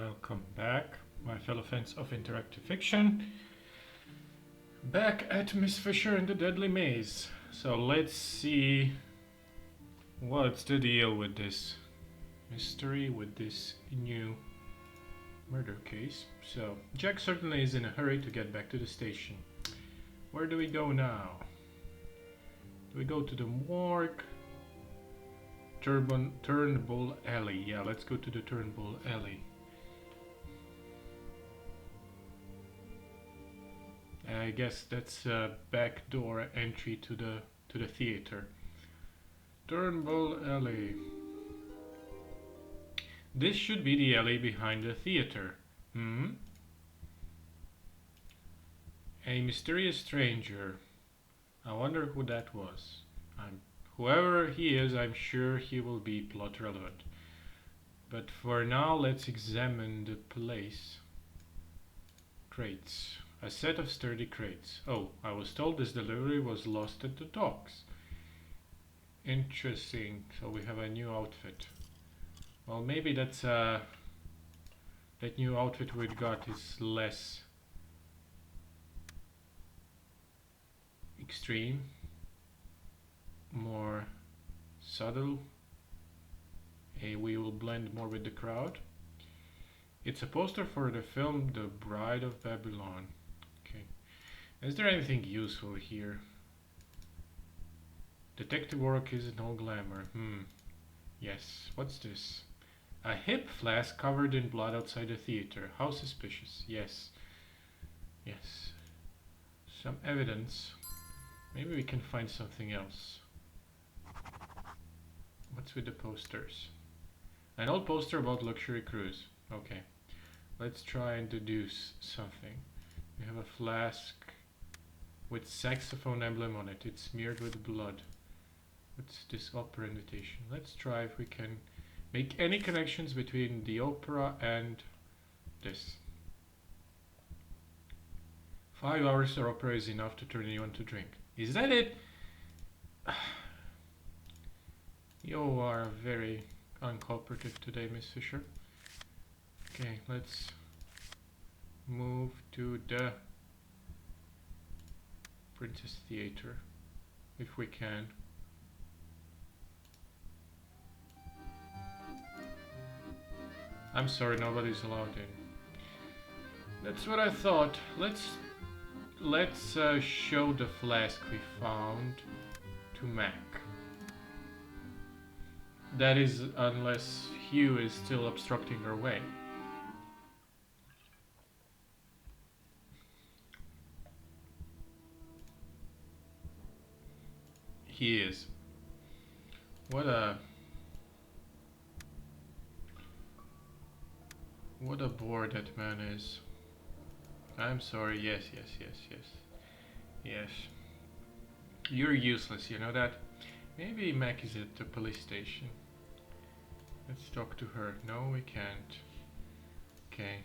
Welcome back, my fellow fans of interactive fiction. Back at Miss Fisher in the Deadly Maze. So let's see what's the deal with this mystery, with this new murder case. So Jack certainly is in a hurry to get back to the station. Where do we go now? Do we go to the morgue? Turnbull Alley. Yeah, let's go to the Turnbull Alley. I guess that's a back door entry to the theater. Turnbull Alley. This should be the alley behind the theater. A mysterious stranger. I wonder who that was. Whoever he is, I'm sure he will be plot relevant. But for now, let's examine the place. Crates. A set of sturdy crates. Oh, I was told this delivery was lost at the docks. Interesting. So we have a new outfit. Well, maybe that's that new outfit we got is less extreme, more subtle. We will blend more with the crowd. It's a poster for the film The Bride of Babylon. Okay. Is there anything useful here? Detective work isn't all glamour. Yes. What's this? A hip flask covered in blood outside the theater. How suspicious. Yes. Yes. Some evidence. Maybe we can find something else. What's with the posters? An old poster about luxury cruise. Okay. Let's try and deduce something. We have a flask with saxophone emblem on it. It's smeared with blood. What's this opera invitation? Let's try if we can make any connections between the opera and this. 5 hours of opera is enough to turn anyone to drink. Is that it? You are very uncooperative today, Miss Fisher. Okay, let's move to the Princess Theater, if we can. I'm sorry, nobody's allowed in. That's what I thought. Let's show the flask we found to Mac. That is, unless Hugh is still obstructing our way. He is. What a bore that man is. I'm sorry. Yes. Yes. You're useless, you know that? Maybe Mac is at the police station. Let's talk to her. No, we can't. Okay.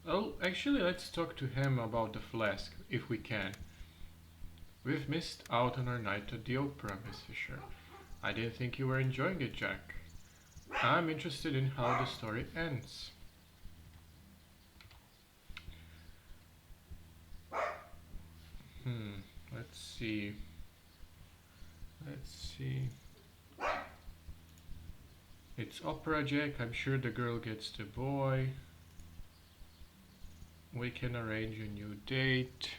Oh, actually, let's talk to him about the flask, if we can. We've missed out on our night at the opera, Miss Fisher. I didn't think you were enjoying it, Jack. I'm interested in how the story ends. Let's see. It's opera, Jack. I'm sure the girl gets the boy. We can arrange a new date.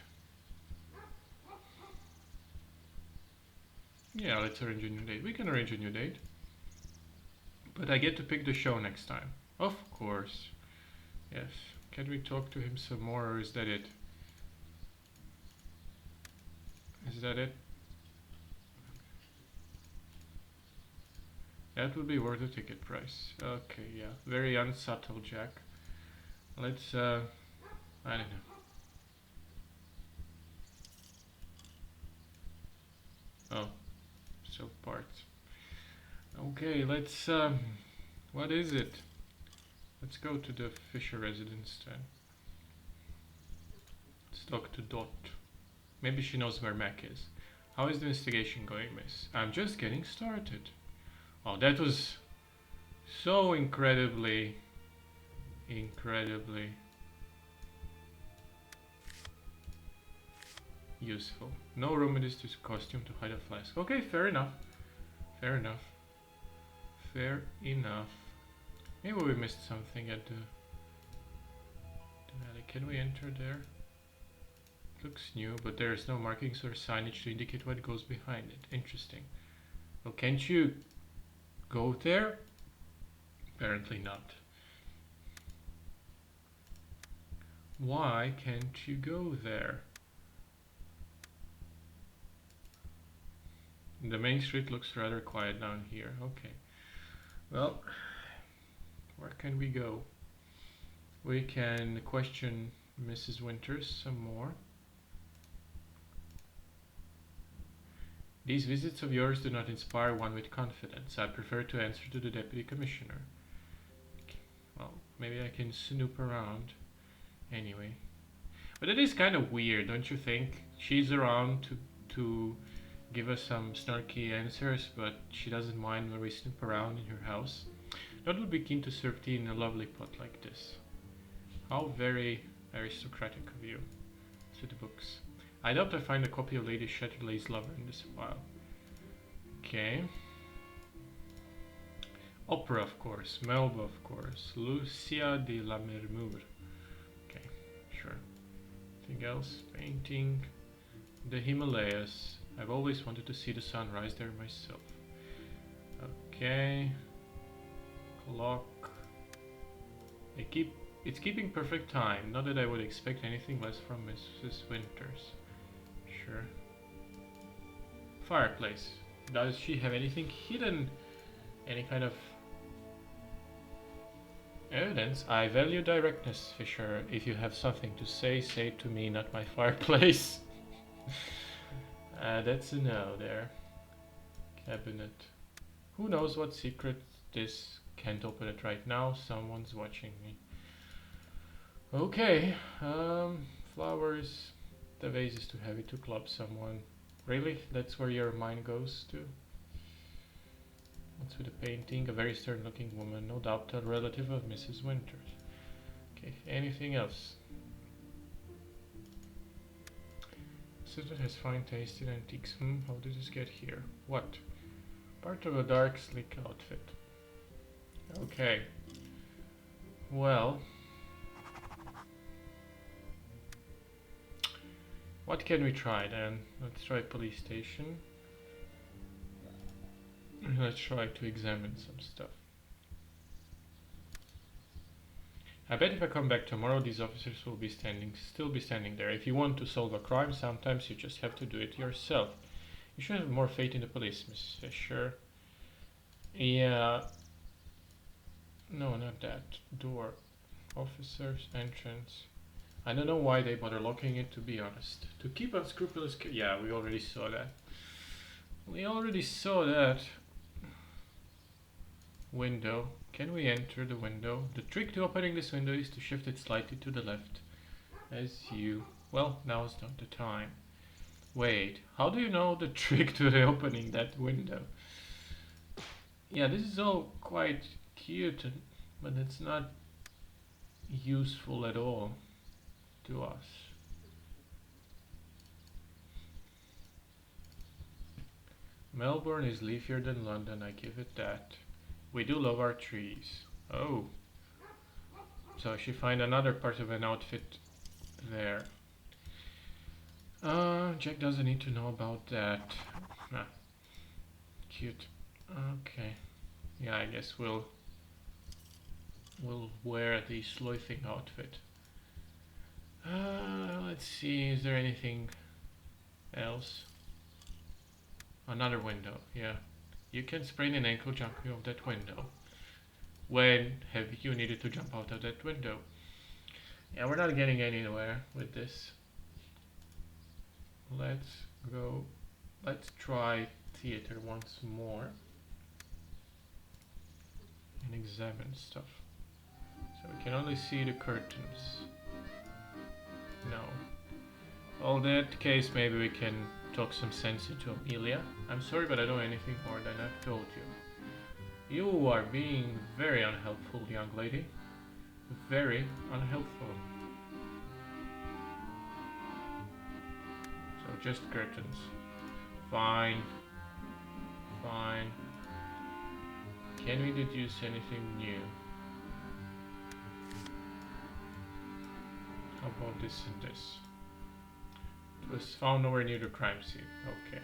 Yeah, let's arrange a new date. We can arrange a new date. But I get to pick the show next time. Of course. Yes. Can we talk to him some more, or is that it? Is that it? That would be worth the ticket price. Okay, yeah. Very unsubtle, Jack. Let's, I don't know. Oh. So parts. Okay, let's, what is it? Let's go to the Fisher residence then. Let's talk to Dot. Maybe she knows where Mac is. How is the investigation going, miss? I'm just getting started. Oh, that was so incredibly incredibly useful. No room in this costume to hide a flask. Okay, fair enough. Fair enough. Fair enough. Maybe we missed something at the alley. Can we enter there? Looks new, but there's no markings or signage to indicate what goes behind it. Interesting. Well, can't you go there? Apparently not. Why can't you go there? The main street looks rather quiet down here. Okay. Well, where can we go? We can question Mrs. Winters some more. These visits of yours do not inspire one with confidence. I prefer to answer to the Deputy Commissioner. Well, maybe I can snoop around. Anyway. But it is kind of weird, don't you think? She's around to give us some snarky answers, but she doesn't mind when we snoop around in her house. Not would be keen to serve tea in a lovely pot like this. How very aristocratic of you. To the books. I doubt I find a copy of Lady Chatterley's Lover in this file. Okay. Opera, of course. Melba, of course. Lucia de la Mermure. Okay, sure. Anything else? Painting. The Himalayas. I've always wanted to see the sun rise there myself. Okay. Clock. It's keeping perfect time. Not that I would expect anything less from Mrs. Winters. Sure. Fireplace. Does she have anything hidden? Any kind of evidence? I value directness, Fisher. If you have something to say, say it to me, not my fireplace. That's a no there. Cabinet. Who knows what secret this? Can't open it right now. Someone's watching me. Okay. Flowers. The vase is too heavy to club someone. Really? That's where your mind goes to? What's with the painting? A very stern looking woman. No doubt a relative of Mrs. Winters. Okay. Anything else? Susan has fine taste in antiques. How did this get here? What? Part of a dark, sleek outfit. Okay. Well. What can we try then? Let's try police station. Let's try to examine some stuff. I bet if I come back tomorrow, these officers will be still be standing there. If you want to solve a crime, sometimes you just have to do it yourself. You should have more faith in the police, Miss Fisher. Yeah. No, not that. Door. Officers, entrance. I don't know why they bother locking it, to be honest. To keep unscrupulous... Yeah, we already saw that. We already saw that. Window. Can we enter the window? The trick to opening this window is to shift it slightly to the left. As you... Well, now is not the time. Wait, how do you know the trick to opening that window? Yeah, this is all quite cute, but it's not useful at all to us. Melbourne is leafier than London, I give it that. We do love our trees. Oh. So she find another part of an outfit there. Jack doesn't need to know about that. Ah, cute. Okay. Yeah, I guess we'll wear the sleuthing outfit. Let's see, is there anything else? Another window, yeah. You can sprain an ankle jumping out that window. When have you needed to jump out of that window? Yeah, we're not getting anywhere with this. Let's go. Let's try theater once more. And examine stuff. So we can only see the curtains. No. Well, in that case, maybe we can talk some sense into Amelia. I'm sorry, but I don't know anything more than I've told you. You are being very unhelpful, young lady. very unhelpful. So just curtains. Fine. Fine. Can we deduce anything new? How about this and this? It was found nowhere near the crime scene. Okay.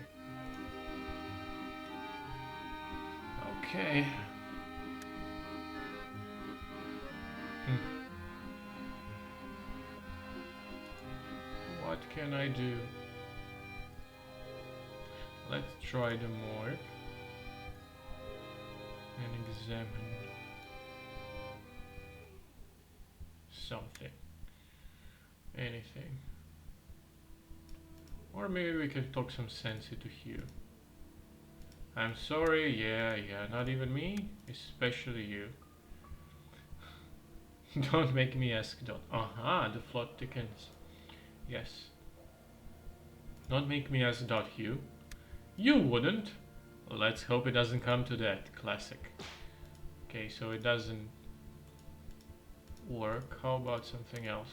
Okay. What can I do? Let's try the morgue and examine something. Anything. Or maybe we can talk some sense into Hugh. I'm sorry, yeah, not even me, especially you. Don't make me ask, don't. Aha, the plot thickens. Yes. Don't make me ask, Hugh. You wouldn't. Let's hope it doesn't come to that. Classic. Okay, so it doesn't work. How about something else?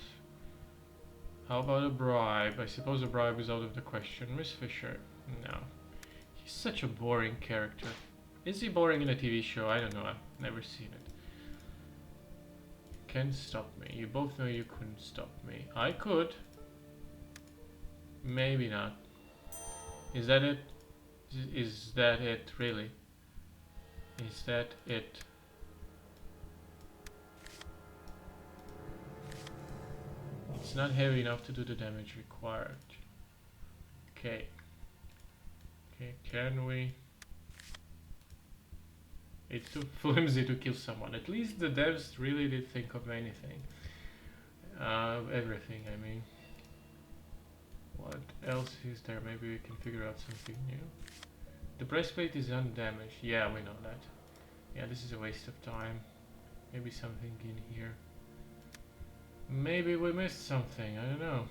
How about a bribe? I suppose a bribe is out of the question. Miss Fisher? No. He's such a boring character. Is he boring in a TV show? I don't know. I've never seen it. Can't stop me. You both know you couldn't stop me. I could. Maybe not. Is that it? Is that it, really? Is that it? It's not heavy enough to do the damage required. Okay. Okay, can we? It's too flimsy to kill someone. At least the devs really did think of anything. Everything, I mean. What else is there? Maybe we can figure out something new. The breastplate is undamaged. Yeah, we know that. Yeah, this is a waste of time. Maybe something in here. Maybe we missed something. I don't know.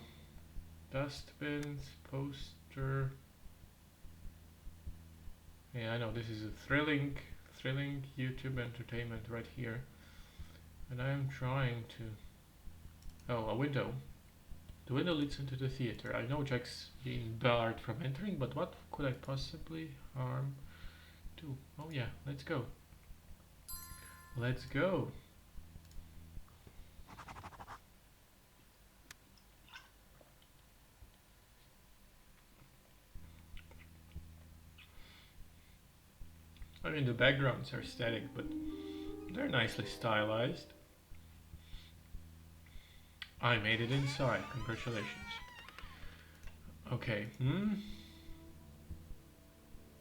Dustbins, poster. Yeah, I know this is a thrilling YouTube entertainment right here. And I am trying to... Oh, a window. The window leads into the theater. I know Jack's being barred from entering, but what could I possibly harm to? Oh yeah, let's go. Let's go. I mean, the backgrounds are static, but they're nicely stylized. I made it inside. Congratulations. Okay.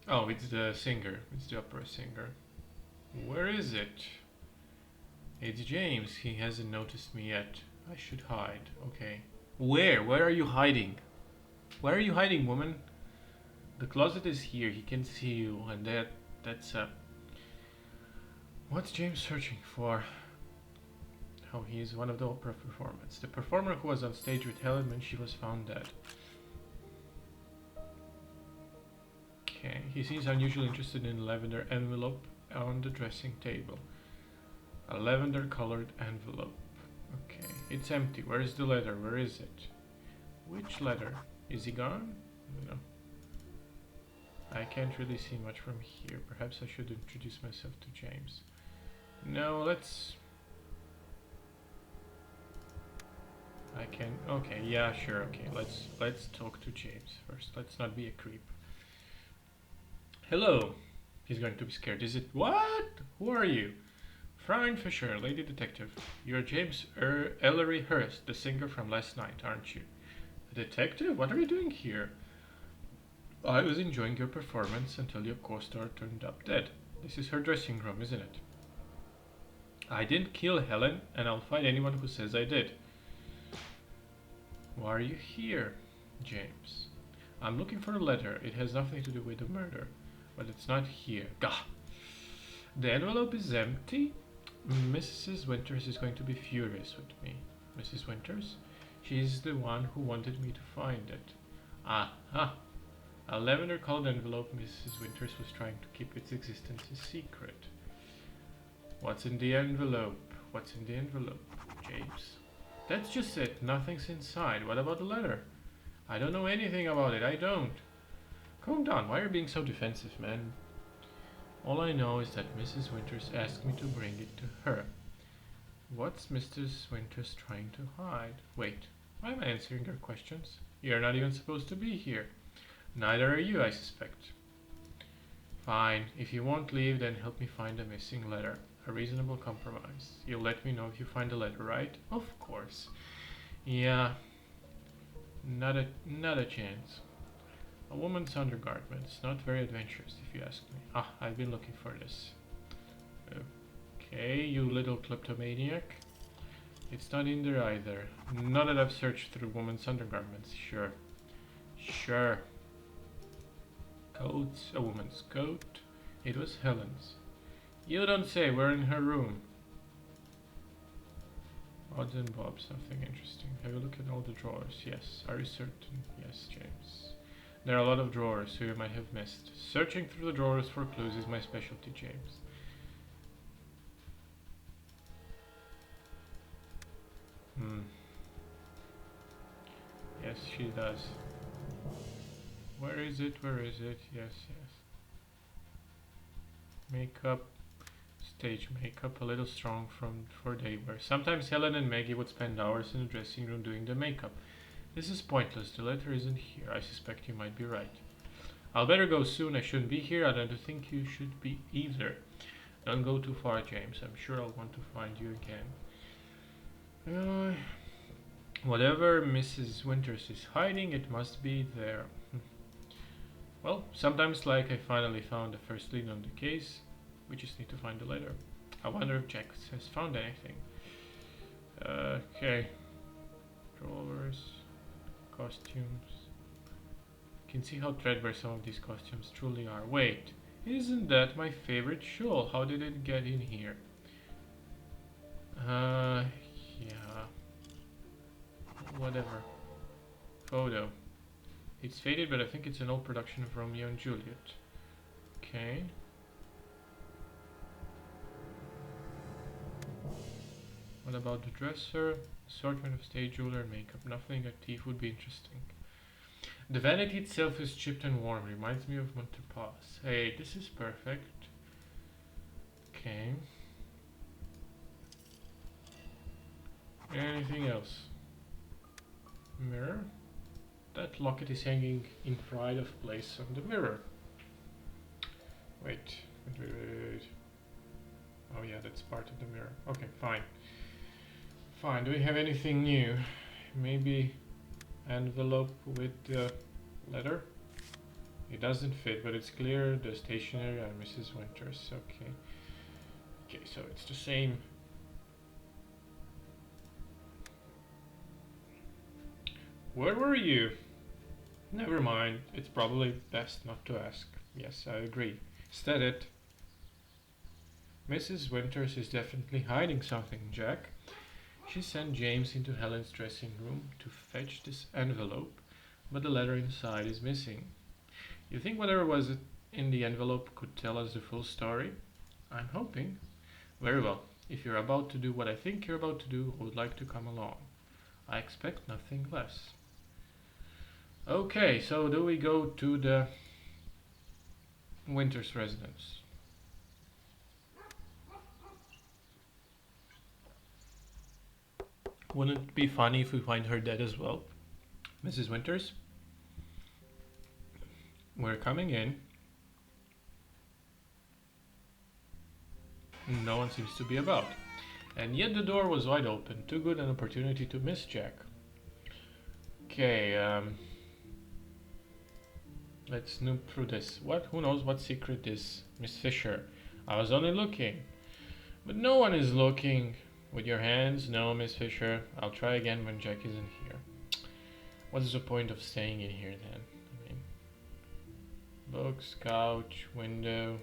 Oh, it's the singer. It's the opera singer. Where is it? It's James. He hasn't noticed me yet. I should hide. Okay. Where? Where are you hiding? Where are you hiding, woman? The closet is here. He can see you, and that's what's James searching for? Oh, he is one of the opera performers. The performer who was on stage with Helen when she was found dead. Okay, he seems unusually interested in a lavender envelope on the dressing table. A lavender colored envelope. Okay, it's empty. Where is the letter? Where is it? Which letter? Is he gone? No. I can't really see much from here. Perhaps I should introduce myself to James. No, let's... I can... Okay, yeah, sure, okay. Let's talk to James first. Let's not be a creep. Hello. He's going to be scared. Is it... What? Who are you? Fraulein Fisher, lady detective. You're James Ellery Hurst, the singer from last night, aren't you? A detective? What are you doing here? I was enjoying your performance until your co-star turned up dead. This is her dressing room, isn't it? I didn't kill Helen, and I'll fight anyone who says I did. Why are you here, James? I'm looking for a letter. It has nothing to do with the murder. But it's not here. Gah! The envelope is empty? Mrs. Winters is going to be furious with me. Mrs. Winters? She's the one who wanted me to find it. Aha! A lavender-colored envelope. Mrs. Winters was trying to keep its existence a secret. What's in the envelope? What's in the envelope? James. That's just it. Nothing's inside. What about the letter? I don't know anything about it. I don't. Calm down. Why are you being so defensive, man? All I know is that Mrs. Winters asked me to bring it to her. What's Mrs. Winters trying to hide? Wait, why am I answering your questions? You're not even supposed to be here. Neither are you, I suspect. Fine, if you won't leave, then help me find the missing letter. A reasonable compromise. You'll let me know if you find the letter, right? Of course. Yeah, not a chance. A woman's undergarments, not very adventurous if you ask me. Ah, I've been looking for this. Okay, you little kleptomaniac. It's not in there either. Not that I've searched through women's undergarments. Sure. Sure. Coats, a woman's coat. It was Helen's. You don't say, we're in her room. Odds and bobs, something interesting. Have a look at all the drawers. Yes. Are you certain? Yes, James. There are a lot of drawers, so you might have missed. Searching through the drawers for clues is my specialty, James. Yes, she does. Where is it? Where is it? Yes, yes. Makeup. Stage makeup, a little strong for daywear. Sometimes Helen and Maggie would spend hours in the dressing room doing the makeup. This is pointless. The letter isn't here. I suspect you might be right. I'll better go soon. I shouldn't be here. I don't think you should be either. Don't go too far, James. I'm sure I'll want to find you again. Whatever Mrs. Winters is hiding, it must be there. Well, sometimes like I finally found the first lead on the case. We just need to find the letter. I wonder if Jack has found anything. Okay. Drawers. Costumes. You can see how threadbare some of these costumes truly are. Wait, isn't that my favorite shawl? How did it get in here? Yeah. Whatever. Photo. It's faded, but I think it's an old production of Romeo and Juliet. Okay. What about the dresser? Assortment of stage jewelry and makeup. Nothing a thief would be interesting. The vanity itself is chipped and worn. Reminds me of Montrepas. Hey, this is perfect. Okay. Anything else? Mirror. That locket is hanging in pride of place on the mirror. Wait. Oh yeah, that's part of the mirror. Okay, fine. Fine, do we have anything new? Maybe envelope with the letter? It doesn't fit, but it's clear the stationery and Mrs. Winters. Okay. Okay, so it's the same. Where were you? Never mind, it's probably best not to ask. Yes, I agree. Instead it. Mrs. Winters is definitely hiding something, Jack. She sent James into Helen's dressing room to fetch this envelope, but the letter inside is missing. You think whatever was in the envelope could tell us the full story? I'm hoping. Very well. If you're about to do what I think you're about to do, I would like to come along. I expect nothing less. Okay, so do we go to the Winters residence? Wouldn't it be funny if we find her dead as well? Mrs. Winters? We're coming in. No one seems to be about. And yet the door was wide open. Too good an opportunity to miss, Jack. Okay, let's snoop through this. What? Who knows what secret is? Miss Fisher. I was only looking. But no one is looking. With your hands? No, Miss Fisher. I'll try again when Jack isn't here. What's the point of staying in here then? I mean, books, couch, window.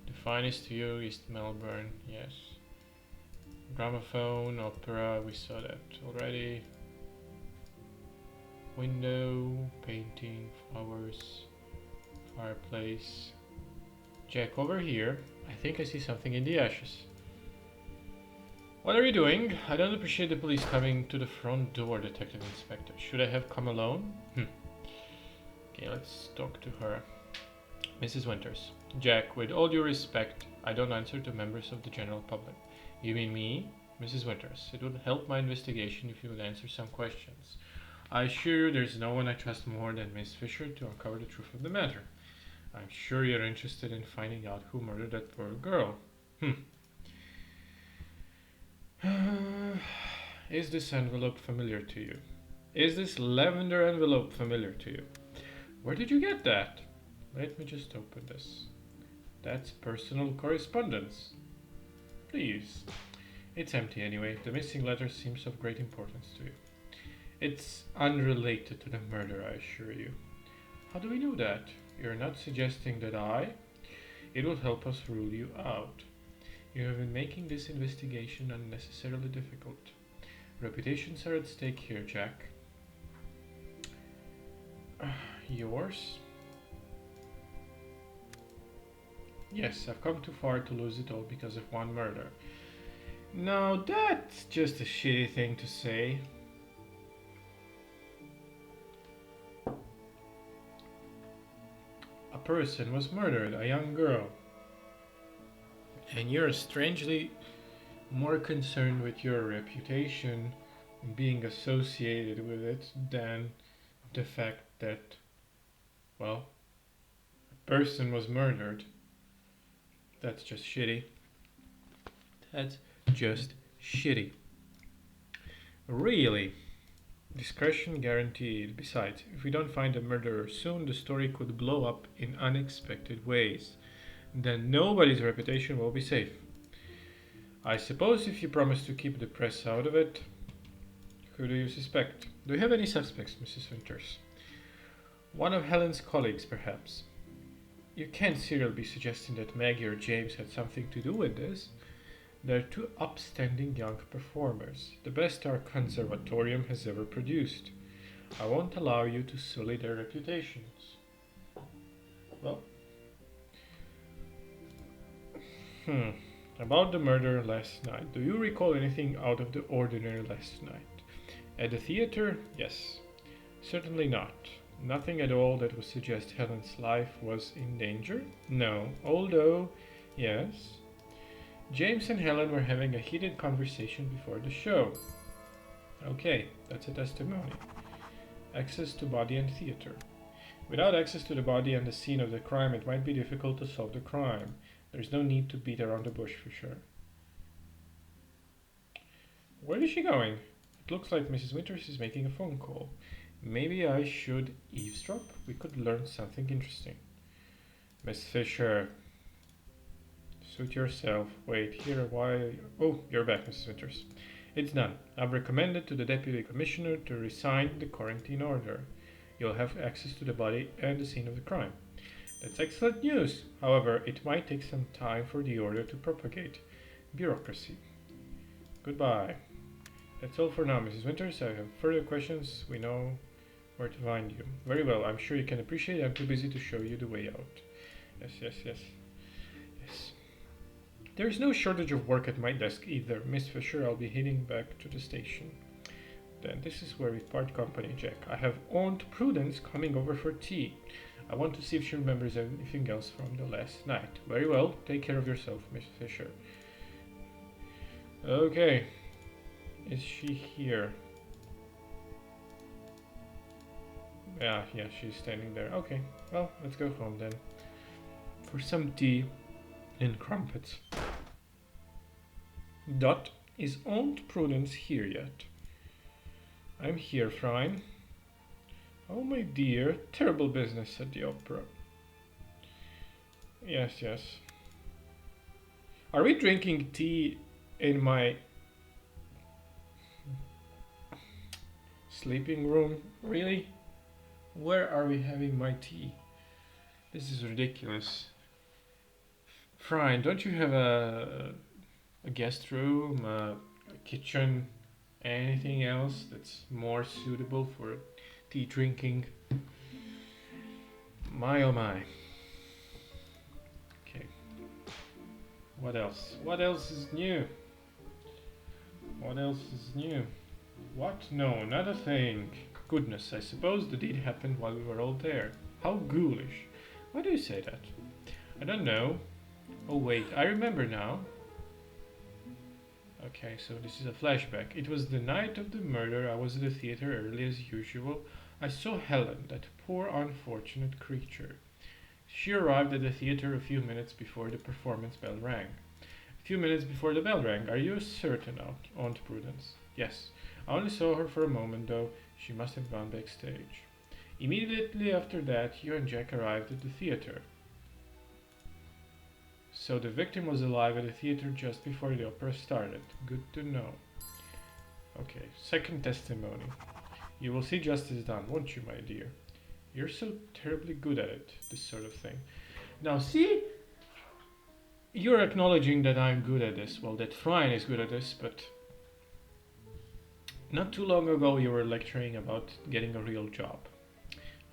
The finest view, East Melbourne. Yes. Gramophone, opera. We saw that already. Window, painting, flowers, fireplace. Jack, over here. I think I see something in the ashes. What are you doing? I don't appreciate the police coming to the front door, Detective Inspector. Should I have come alone? Okay, let's talk to her. Mrs. Winters. Jack, with all due respect, I don't answer to members of the general public. You mean me? Mrs. Winters. It would help my investigation if you would answer some questions. I assure you there's no one I trust more than Miss Fisher to uncover the truth of the matter. I'm sure you're interested in finding out who murdered that poor girl. Is this envelope familiar to you? Is this lavender envelope familiar to you? Where did you get that? Let me just open this. That's personal correspondence. Please. It's empty anyway. The missing letter seems of great importance to you. It's unrelated to the murder, I assure you. How do we know that? You're not suggesting that It will help us rule you out. You have been making this investigation unnecessarily difficult. Reputations are at stake here, Jack. Yours? Yes, I've come too far to lose it all because of one murder. Now that's just a shitty thing to say. A person was murdered, a young girl. And you're strangely more concerned with your reputation being associated with it than the fact that, well, a person was murdered. That's just shitty. That's just shitty. Really? Discretion guaranteed. Besides, if we don't find the murderer soon, the story could blow up in unexpected ways. Then nobody's reputation will be safe. I suppose if you promise to keep the press out of it. Who do you suspect? Do you have any suspects, Mrs. Winters? One of Helen's colleagues, perhaps. You can't seriously be suggesting that Maggie or James had something to do with this. They're two upstanding young performers, the best our conservatorium has ever produced. I won't allow you to sully their reputations. Well, about the murder last night. Do you recall anything out of the ordinary last night? At the theater? Yes. Certainly not. Nothing at all that would suggest Helen's life was in danger? No. Although, yes. James and Helen were having a heated conversation before the show. Okay, that's a testimony. Access to body and theater. Without access to the body and the scene of the crime, it might be difficult to solve the crime. There's no need to beat around the bush for sure. Where is she going? It looks like Mrs. Winters is making a phone call. Maybe I should eavesdrop? We could learn something interesting. Miss Fisher. Suit yourself. Wait, here a while. Oh, you're back, Mrs. Winters. It's done. I've recommended to the Deputy Commissioner to resign the quarantine order. You'll have access to the body and the scene of the crime. That's excellent news. However, it might take some time for the order to propagate. Bureaucracy. Goodbye. That's all for now, Mrs. Winters. I have further questions. We know where to find you. Very well. I'm sure you can appreciate it. I'm too busy to show you the way out. Yes. There's no shortage of work at my desk either. Miss Fisher, I'll be heading back to the station. Then this is where we part company, Jack. I have Aunt Prudence coming over for tea. I want to see if she remembers anything else from the last night. Very well. Take care of yourself, Miss Fisher. Okay. Is she here? Yeah, she's standing there. Okay, well, let's go home then. For some tea and crumpets. Dot, is Aunt Prudence here yet? I'm here, Frine. Oh, my dear, terrible business at the opera. Yes. Are we drinking tea in my sleeping room? Really? Where are we having my tea? This is ridiculous. Frine, don't you have a guest room, a kitchen, anything else that's more suitable for tea drinking? My oh my. Okay. What else? What else is new? What else is new? What? No, not a thing. Goodness, I suppose the deed happened while we were all there. How ghoulish. Why do you say that? I don't know. Oh wait, I remember now. Okay, so this is a flashback. It was the night of the murder. I was at the theater early as usual. I saw Helen, that poor unfortunate creature. She arrived at the theater a few minutes before the performance bell rang. A few minutes before the bell rang. Are you certain, Aunt Prudence? Yes. I only saw her for a moment, though. She must have gone backstage. Immediately after that, you and Jack arrived at the theater. So the victim was alive at the theater just before the opera started. Good to know. Okay, second testimony. You will see justice done, won't you, my dear? You're so terribly good at it, this sort of thing. Now, see? You're acknowledging that I'm good at this. Well, that Fryne is good at this, but not too long ago you were lecturing about getting a real job.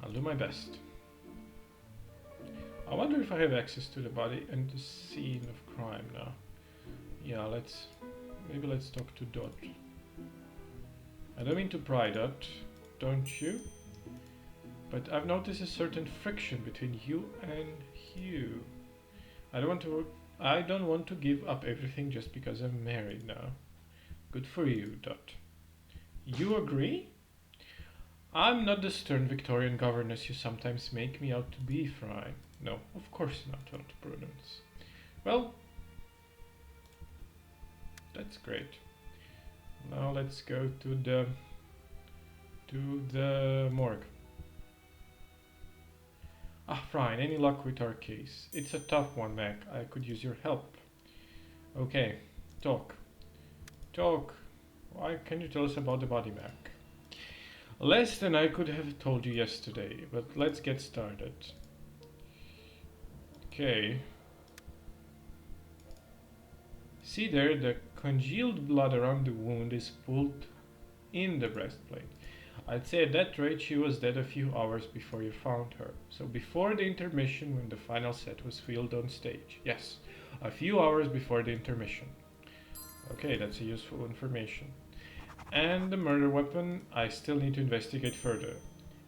I'll do my best. I wonder if I have access to the body and the scene of crime now. Yeah, maybe let's talk to Dot. I don't mean to pry, Dot, don't you? But I've noticed a certain friction between you and Hugh. I don't want to give up everything just because I'm married now. Good for you, Dot. You agree? I'm not the stern Victorian governess you sometimes make me out to be, Fry. No, of course not, Aunt Prudence. Well, that's great. Now let's go to the morgue. Ah, Fry, any luck with our case? It's a tough one, Mac. I could use your help. Okay, talk. Talk. Why can you tell us about the body, Mac? Less than I could have told you yesterday, but let's get started. Okay. See there, the congealed blood around the wound is pulled in the breastplate. I'd say at that rate she was dead a few hours before you found her. So before the intermission, when the final set was filmed on stage. Yes, a few hours before the intermission. Okay, that's a useful information. And the murder weapon, I still need to investigate further.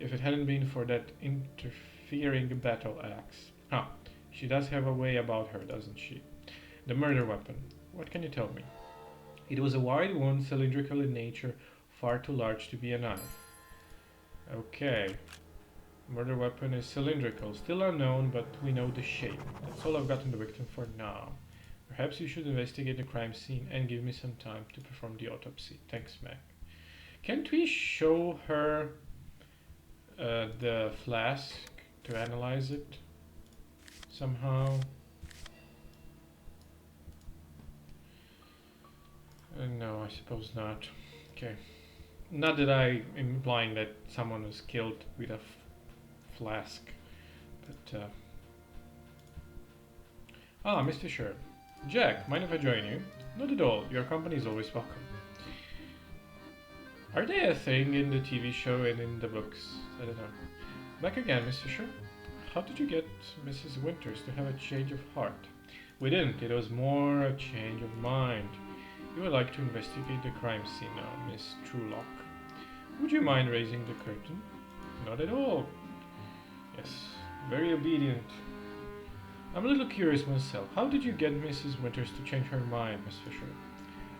If it hadn't been for that interfering battle axe. Huh, she does have a way about her, doesn't she? The murder weapon, what can you tell me? It was a wide one, cylindrical in nature, far too large to be a knife. Okay. Murder weapon is cylindrical, still unknown, but we know the shape. That's all I've got on the victim for now. Perhaps you should investigate the crime scene and give me some time to perform the autopsy. Thanks, Mac. Can't we show her the flask to analyze it somehow? No, I suppose not. Okay. Not that I'm implying that someone was killed with a flask, but Miss Fisher. Jack, mind if I join you? Not at all. Your company is always welcome. Are they a thing in the TV show and in the books? I don't know. Back again, Miss Fisher. How did you get Mrs. Winters to have a change of heart? We didn't. It was more a change of mind. You would like to investigate the crime scene now, Miss Truelock. Would you mind raising the curtain? Not at all. Yes, very obedient. I'm a little curious myself. How did you get Mrs. Winters to change her mind, Miss Fisher?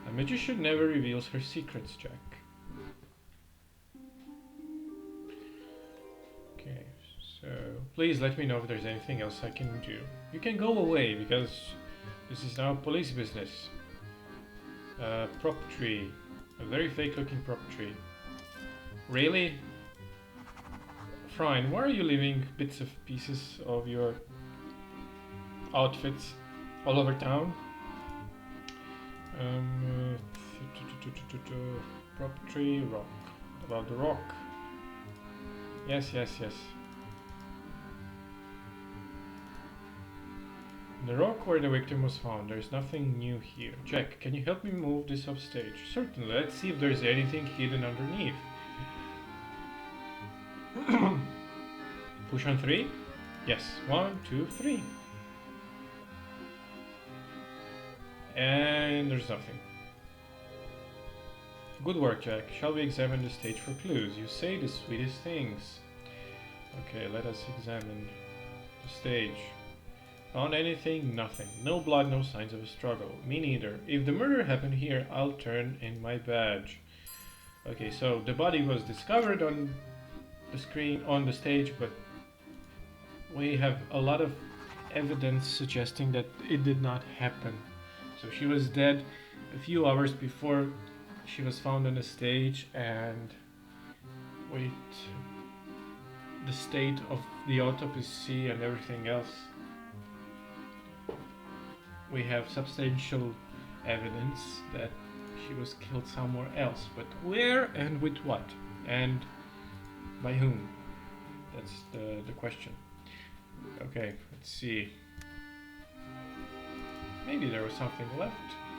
A magician never reveals her secrets, Jack. Okay, so please let me know if there's anything else I can do. You can go away because this is now police business. Prop tree. A very fake looking prop tree. Really? Fryne, why are you leaving bits of pieces of your outfits all over town? Prop tree, rock. About the rock. Yes. The rock where the victim was found. There's nothing new here. Jack, can you help me move this off stage? Certainly. Let's see if there's anything hidden underneath. Push on 3? Yes. 1, 2, 3. And there's nothing. Good work, Jack. Shall we examine the stage for clues? You say the sweetest things. Okay, let us examine the stage. Found anything? Nothing. No blood, no signs of a struggle. Me neither. If the murder happened here, I'll turn in my badge. Okay, so the body was discovered on the screen, on the stage, but we have a lot of evidence suggesting that it did not happen. So she was dead a few hours before she was found on the stage, and with the state of the autopsy and everything else, we have substantial evidence that she was killed somewhere else. But where and with what? And by whom? That's the question. Okay, let's see. Maybe there was something left.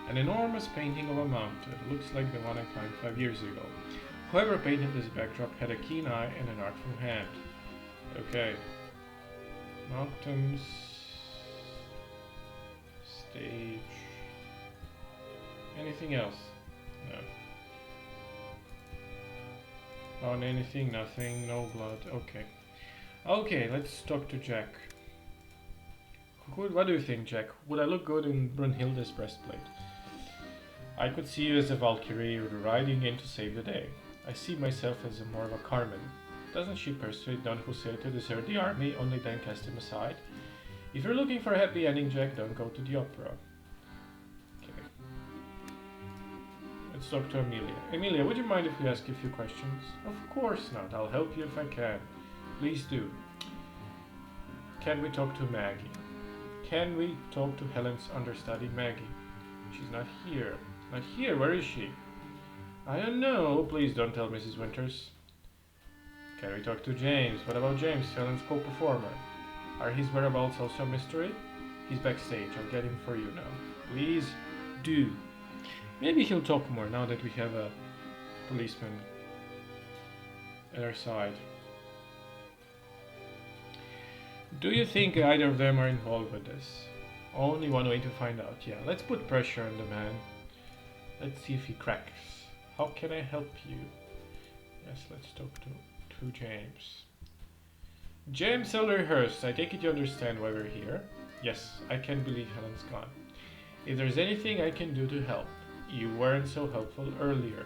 An enormous painting of a mountain. Looks like the one I climbed 5 years ago. Whoever painted this backdrop had a keen eye and an artful hand. Okay. Mountains. Stage. Anything else? No. Found anything? Nothing. No blood. Okay. Okay, let's talk to Jack. What do you think, Jack? Would I look good in Brunhilde's breastplate? I could see you as a Valkyrie riding in to save the day. I see myself as more of a Carmen. Doesn't she persuade Don Jose to desert the army, only then cast him aside? If you're looking for a happy ending, Jack, don't go to the opera. Okay. Let's talk to Amelia. Amelia, would you mind if we ask you a few questions? Of course not. I'll help you if I can. Please do. Can we talk to Maggie? Can we talk to Helen's understudy, Maggie? She's not here. Not here? Where is she? I don't know. Please don't tell Mrs. Winters. Can we talk to James? What about James, Helen's co-performer? Are his whereabouts also a mystery? He's backstage. I'll get him for you now. Please do. Maybe he'll talk more now that we have a policeman at our side. Do you think either of them are involved with this? Only one way to find out. Yeah, let's put pressure on the man. Let's see if he cracks. How can I help you? Yes, let's talk to James. James Elderhurst, I take it you understand why we're here? Yes, I can't believe Helen's gone. If there's anything I can do to help, you weren't so helpful earlier.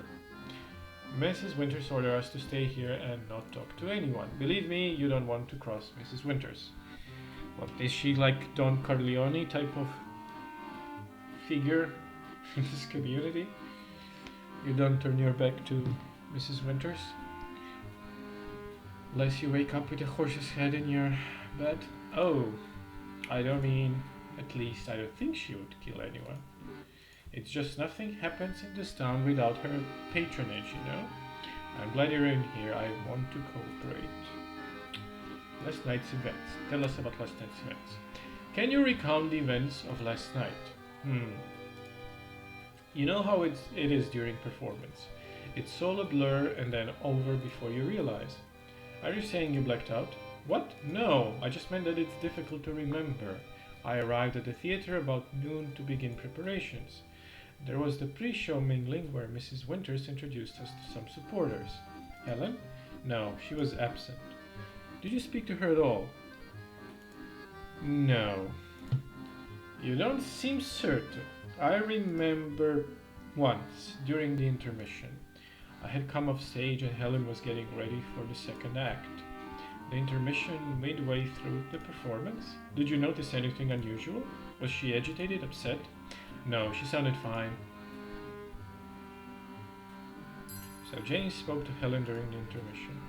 Mrs. Winters ordered us to stay here and not talk to anyone. Believe me, you don't want to cross Mrs. Winters. What, is she like Don Corleone type of figure in this community? You don't turn your back to Mrs. Winters? Unless you wake up with a horse's head in your bed? Oh, I don't mean, at least I don't think she would kill anyone. It's just nothing happens in this town without her patronage, you know? I'm glad you're in here. I want to cooperate. Last night's events. Tell us about last night's events. Can you recount the events of last night? You know how it is during performance. It's all a blur and then over before you realize. Are you saying you blacked out? What? No, I just meant that it's difficult to remember. I arrived at the theater about noon to begin preparations. There was the pre-show mingling where Mrs. Winters introduced us to some supporters. Helen? No, she was absent. Did you speak to her at all? No. You don't seem certain. I remember once, during the intermission, I had come off stage and Helen was getting ready for the second act. The intermission midway through the performance. Did you notice anything unusual? Was she agitated, upset? No, she sounded fine. So Jane spoke to Helen during the intermission.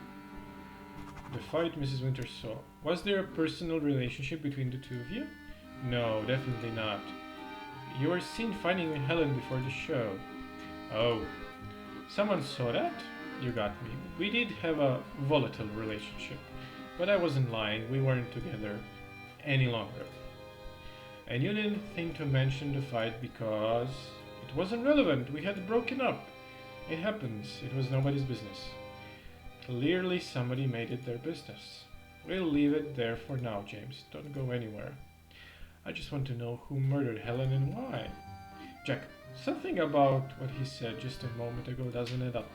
The fight Mrs. Winters saw. Was there a personal relationship between the two of you? No, definitely not. You were seen fighting with Helen before the show. Oh, someone saw that? You got me. We did have a volatile relationship, but I wasn't lying. We weren't together any longer. And you didn't think to mention the fight because it wasn't relevant. We had broken up. It happens. It was nobody's business. Clearly somebody made it their business. We'll leave it there for now, James. Don't go anywhere. I just want to know who murdered Helen and why. Jack, Something about what he said just a moment ago doesn't add up.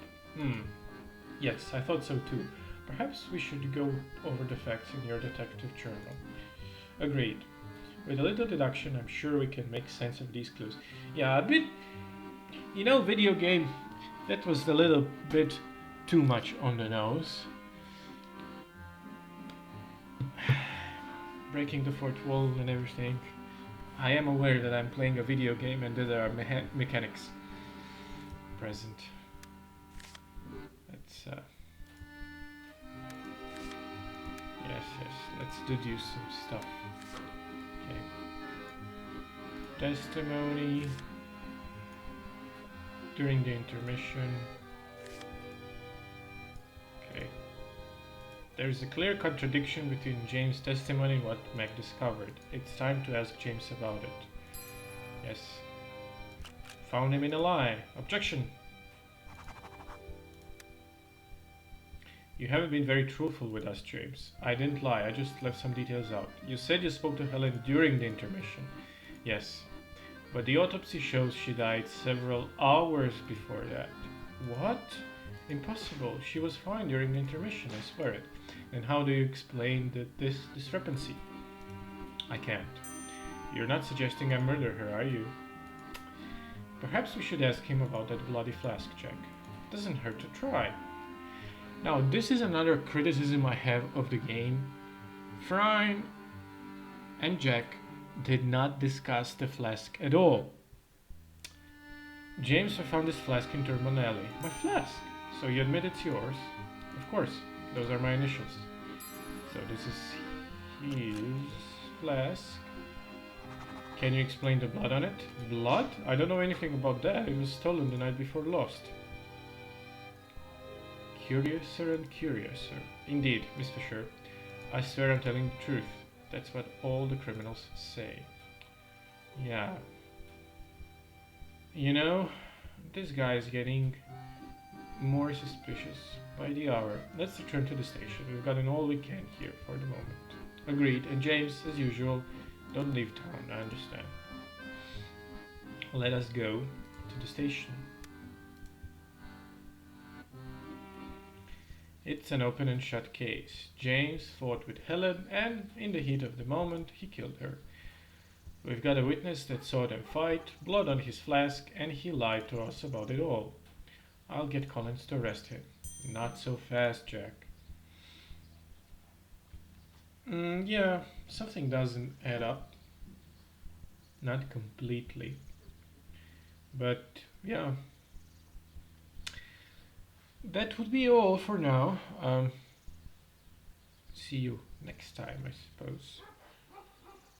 Yes, I thought so too. Perhaps we should go over the facts in your detective journal. Agreed. With a little deduction, I'm sure we can make sense of these clues. Yeah, a bit. Video game, that was a little bit too much on the nose. Breaking the fourth wall and everything. I am aware that I'm playing a video game and that there are mechanics present. Let's yes, let's deduce some stuff. Okay. Testimony during the intermission. Okay. There's a clear contradiction between James' testimony and what Meg discovered. It's time to ask James about it. Yes. Found him in a lie. Objection! You haven't been very truthful with us, James. I didn't lie, I just left some details out. You said you spoke to Helen during the intermission. Yes. But the autopsy shows she died several hours before that. What? Impossible. She was fine during the intermission, I swear it. Then how do you explain this discrepancy? I can't. You're not suggesting I murdered her, are you? Perhaps we should ask him about that bloody flask, Jack. Doesn't hurt to try. Now, this is another criticism I have of the game. Fry and Jack did not discuss the flask at all. James, I found this flask in Terminal Alley. My flask? So you admit it's yours? Of course, those are my initials. So this is his flask. Can you explain the blood on it? Blood? I don't know anything about that. It was stolen the night before lost. Curiouser and curiouser. Indeed, Miss Fisher. I swear I'm telling the truth. That's what all the criminals say. Yeah. This guy is getting more suspicious by the hour. Let's return to the station. We've gotten all we can here for the moment. Agreed. And James, as usual, don't leave town. I understand. Let us go to the station. It's an open and shut case. James fought with Helen and, in the heat of the moment, he killed her. We've got a witness that saw them fight, blood on his flask, and he lied to us about it all. I'll get Collins to arrest him. Not so fast, Jack. Yeah, something doesn't add up. Not completely. But, yeah. That would be all for now. See you next time, I suppose.